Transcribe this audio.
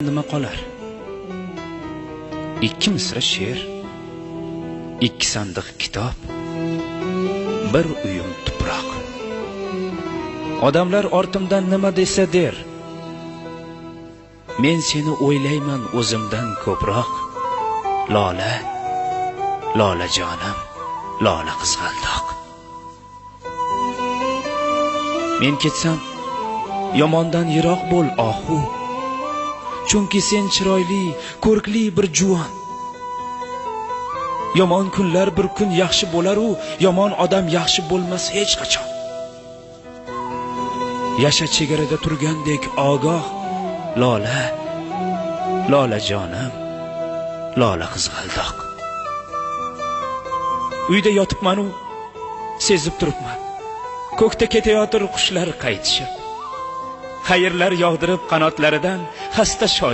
nima qolar? Ikki misra she'r, ikki sandiq kitob, bir uyum tuproq. Odamlar ortimdan nima desa der, men seni o'ylayman o'zimdan ko'proq. Lola, lola jonim, lola qizg'aldoq. Men ketsam, yomondan yiroq bo'l ohu. Chunki sen chiroyli, ko'rkli bir juvon. Yomon kunlar bir kun yaxshi bo'lar u, yomon odam yaxshi bo'lmas hech qachon. Yasha chegarada turgandek ogoh, lola, lola jonim, lola qizg'aldoq. Uyda yotibman u, sezib turibman. Ko'kda ketayotir qushlar qaytishib. Xayrlar yog'dirib qanotlaridan xasta